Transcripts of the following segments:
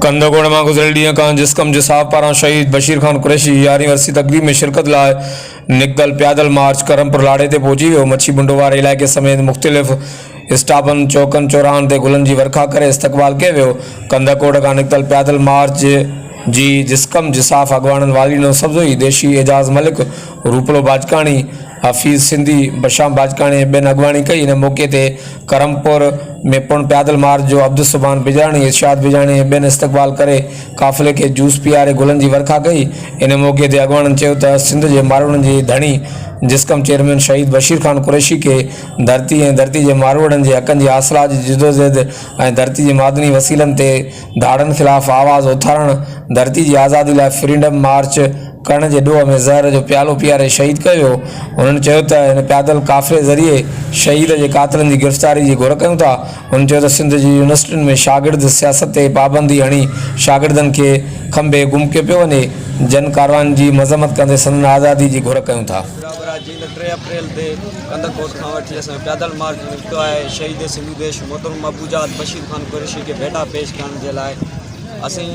कंदकोड़ में गुज़िरियल ॾींहं खां जिस्कम जिसाफ पारां शहीद बशीर खान कुरैशी 11वीं वरसी तक़रीब में शिरकत लाइ निकतल पैदल मार्च करमपुर लाड़े ते पहुची वियो। मच्छी बुंडो वारे इलाइक़े समेत मुख़्तलिफ़ स्टापनि चौकनि चौराहनि ते गुलनि जी वर्खा करे इस्तक़बाल कयो वियो। कंदकोड़ खां निकतल पैदल मार्च जी जिस्कम जिसाफ अॻवाननि वालीनो सब्ज़ोई देशी एजाज़ मलिक रूपलो बाजकाणी हफ़ीज़ सिंधी बशाम बाजकाणी ॿियनि अॻवानी कई। इन मौक़े ते करमपुर में पुण पैदल मार्च जो अब्दुल सुभान बिजाणी इरशाद बिजाणी ॿियनि इस्तक़बाल करे काफ़िले खे जूस पीआरे गुलनि जी वर्खा कई। इन मौक़े ते अॻवाननि चयो त सिंध जे मारवड़नि जे धणी जिस्कम चेयरमैन शहीद बशीर खान कुरैशी के धरती ऐं धरती जे मारवड़नि जे हक़नि जी आसरा जी जिदोजहद ऐं धरती जे मादनी वसीलनि ते धाड़नि ख़िलाफ़ आवाज़ उथारण धरती जी आज़ादी लाइ फ्रीडम मार्च करण जे ॾोह में ज़हर जो प्यालो पीआरे शहीद कयो। उन्हनि चयो त हिन पैदल काफ़िले ज़रिए शहीद जे कातिलनि जी गिरफ़्तारी जी घुर कयूं था। उन्हनि चयो त सिंध जी यूनिवर्सिटियुनि में शागिर्द सियासत ते पाबंदी हणी शागिर्दनि खे खंभे गुम कयो पियो वञे। जन कारवान जी मज़म्मत कंदे संदन आज़ादी जी घुर कयूं था। 3 अप्रैल ते कंदकोट खां वठी असां पैदल मार्च निकितो आहे शहीद सिंधु देश मोहतरम अबूजाद बशीर खान कुरैशी के भेटा पेश करण जे लाइ। असीं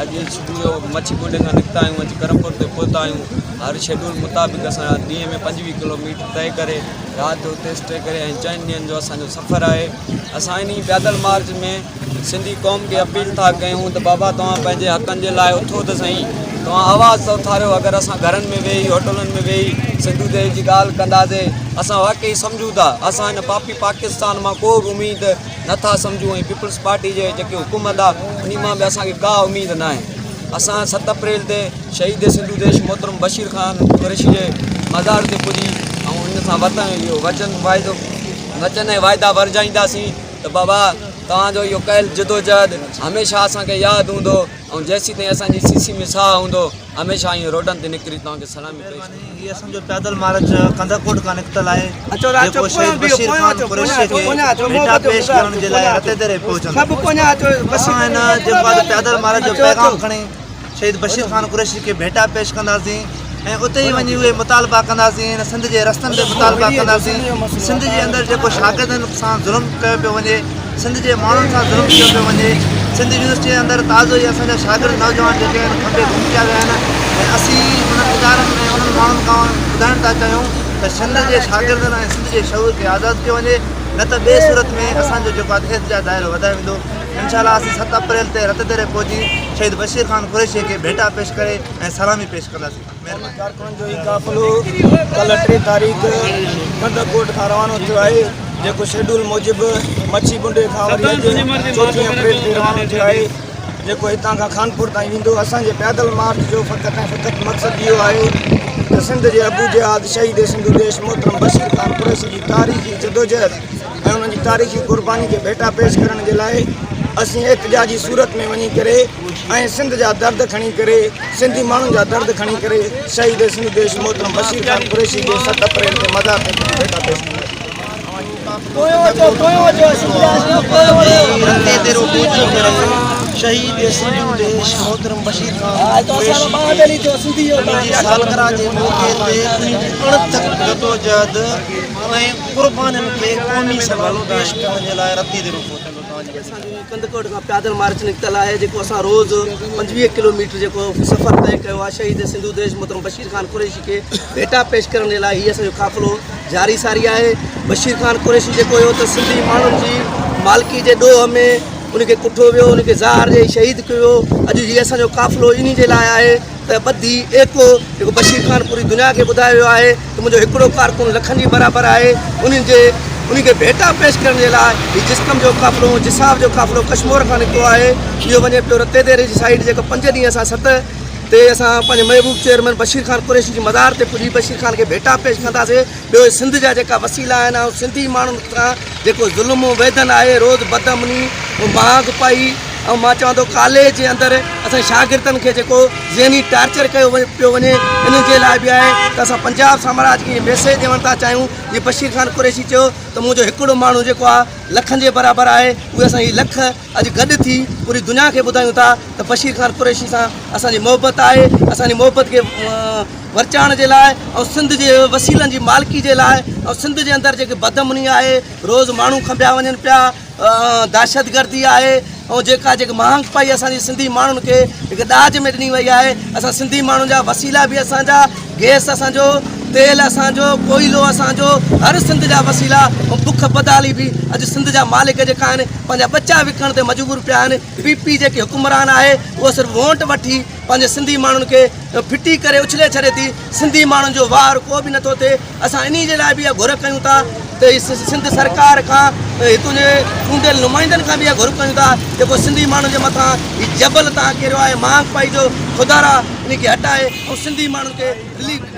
अॼु सुबुह जो मच्छी बुंडे खां निकिता आहियूं, अची करमपुर ते पहुता आहियूं। हर शेड्यूल मुताबिक़ असां ॾींहं में 25 किलोमीटर तय करे राति जो हुते स्टे करे ऐं 4 ॾींहंनि जो असांजो सफ़र आहे। असां इन पैदल मार्च में सिंधी क़ौम खे अपील था कयूं त बाबा तव्हां पंहिंजे हक़नि जे लाइ उथो त सही, तव्हां आवाज़ त उथारियो। अगरि असां घरनि में वेही होटलनि में वेही सिंधु देश जी ॻाल्हि कंदासीं असां वाक़ई सम्झूं था असां हिन पापी पाकिस्तान मां को बि उमेद नथा सम्झूं ऐं पीपल्स पार्टी जे जेकी हुकूमत आहे उन मां बि असांखे का उमेद न आहे। असां 7 अप्रैल ते शहीद सिंधु देश मोहतरम बशीर खान कुरैशी जे मज़ार ते पुॼी ऐं हिन सां इहो वचन ऐं वाइदा वरजाईंदासीं त बाबा तव्हांजो इहो कयल जिदोजहद हमेशह असांखे यादि हूंदो ऐं जेसीं ताईं असांजी सीसी में साह हूंदो हमेशह ईअं रोडनि ते निकिरी तव्हांखे सलामी कई। ये समझो पैदल मार्च कंदकोट का निकतल है जेको शहीद बशीर खान कुरैशी के भेटा पेश करण जे लाइ रते दरे पहुचन। असां हिन जेको आहे पैदल मार्च जो पैगाम खणी शहीद बशीर खान कुरैशी के भेटा पेश कंदासीं ऐं उते ई वञी उहे मुतालबा कंदासीं। हिन सिंध जे रस्तनि ते मुतालबा कंदासीं। सिंध जे अंदरि जेको शागिर्दनि सां ज़ुल्म कयो पियो वञे, सिंध जे माण्हुनि सां ज़ुल्म कयो पियो वञे, सिंध यूनिवर्सिटी जे अंदरि ताज़ो ई असांजा शागिर्द नौजवान जेके आहिनि खंभे गुम कया विया आहिनि ऐं असीं उन्हनि इदारनि में उन्हनि माण्हुनि खां ॿुधाइण था चाहियूं त सिंध जे शागिर्दनि ऐं सिंध जे शऊर खे आज़ादु कयो वञे, न त ॿिए सूरत में असांजो जेको आहे देश जा दाइरो वधाए वेंदो। इंशाअल्लाह असीं 7 अप्रैल ते रत दरे पहुची शहीद बशीर खान कुरैशी खे भेटा पेश करे ऐं सलामी पेश कंदासीं। महिरबानी। कारकुननि जो ई काफ़िलो कल्ह 3 तारीख़ कंदकोट खां रवानो थियो आहे जेको शेड्यूल मूजिबि मच्छी बुंडे खां वरी अॼु 4 अप्रैल ते रवानो थियो आहे जेको हितां खां खानपुर ताईं वेंदो। असांजे पैदल मार्च जो फ़क़ति ऐं फ़क़ति मक़सदु इहो आहे त सिंध जे अबूजाद शहीद सिंधु देश मोहतरम बशीर खान कुरैशी जी तारीख़ी जदोजहद ऐं उन्हनि जी तारीख़ी क़ुर्बानी खे भेटा पेश करण जे लाइ असीं एहतिजाजी सूरत में वञी करे ऐं सिंध जा दर्द खणी करे सिंधी माण्हुनि जा दर्द खणी करे शहीद सिंधु देश मोहतरम बशीर खान कुरैशी जे 7 अप्रैल ते मज़ार ते भेटा पेश शहीद सिंधु देश मोहतरम बशीर खान कुरैशी जी सालगिरह जे मौक़े ते अणथक जदोजहद ऐं क़ुर्बाननि खे क़ौमी सवाल पेश करण जे लाइ रती दे रूप कंदकोट का पैदल मार्च निकतल है जो अस रोज़ 25 किलोमीटर जो सफ़र तय किया। शहीद सिंधु देश मोहतरम बशीर खान कुरैशी के भेटा पेश करने लाइ ही असो काफ़िलो जारी सारी है। बशीर खान कुरैशी जो तो सिंधी मानून की मालकी के डोह में उनके कुठो वो उनके ज़ार जे शहीद किया। अज ये असो काफ़िलो इन है त बदी एको जो बशीर खान पूरी दुनिया के बुधायो है तो मुझे एकड़ो कारकुन लखन जी बराबर है उनके भेटा पेश करने के लिए जिस्कम जो काफ़िलो जिसाफ जो काफ़िलो कश्मीर का निकतो है। इहो वने पियो रते देरे जी साइड जो 5 ॾींहं असां 7 ते असां पंहिंजे महबूब चेयरमैन बशीर खान कुरैशी जी मज़ार ते पुॼी बशीर खान के भेटा पेश कंदासीं। ॿियो सिंध जा जेका वसीला आहिनि ऐं सिंधी माण्हुनि खां जेको ज़ुल्म वेदन आहे रोज़ बदअमनी मांग पाई ऐं मां चवां थो कॉलेज जे अंदरि असां शागिर्दनि खे जेको ज़हनी टार्चर कयो पियो वञे इन जे लाइ बि आहे त असां पंजाब साम्राज्य खे मैसेज ॾियणु था चाहियूं। जीअं बशीर खान कुरैशी चयो त मुंहिंजो हिकिड़ो माण्हू जेको आहे लखनि जे बराबरि आहे उहे असां हीअ लख अॼु गॾु थी पूरी दुनिया खे ॿुधायूं था त बशीर खान कुरैशी सां असांजी मोहबत आहे। असांजी मोहबत खे वरचाइण जे लाइ ऐं सिंध जे वसीलनि जी मालिकी जे लाइ ऐं सिंध जे अंदरि जेके बदअमनी आहे रोज़ माण्हू खंभिया वञनि पिया दहशतगर्दी आहे ऐं जेका महांगाई असांजी सिंधी माण्हुनि खे हिकु दाज में ॾिनी वई आहे। असां सिंधी माण्हुनि जा वसीला बि असांजा, गैस असांजो, तेल असांजो, कोयलो असांजो, हर सिंध जा वसीला ऐं बुख बदाली बि अॼु सिंध जा मालिक जेका आहिनि पंहिंजा बचा विकण ते मजबूर पिया आहिनि। पीपी जेकी हुकुमरान आहे उहो सिर्फ़ु वोट वठी पंहिंजे सिंधी माण्हुनि खे फिटी करे उछले छॾे थी। सिंधी माण्हुनि जो वार को बि नथो थिए। असां इन जे लाइ बि इहा घुर कयूं था त सिंध सरकार खां, हितां जे चूंडियल नुमाइंदनि खां बि इहा घुर कयूं था जेको सिंधी माण्हुनि जे मथां हीउ जबल तव्हां कहिड़ो आहे महांगाई जो खुदारा इन खे हटाए ऐं सिंधी माण्हुनि खे रिलीफ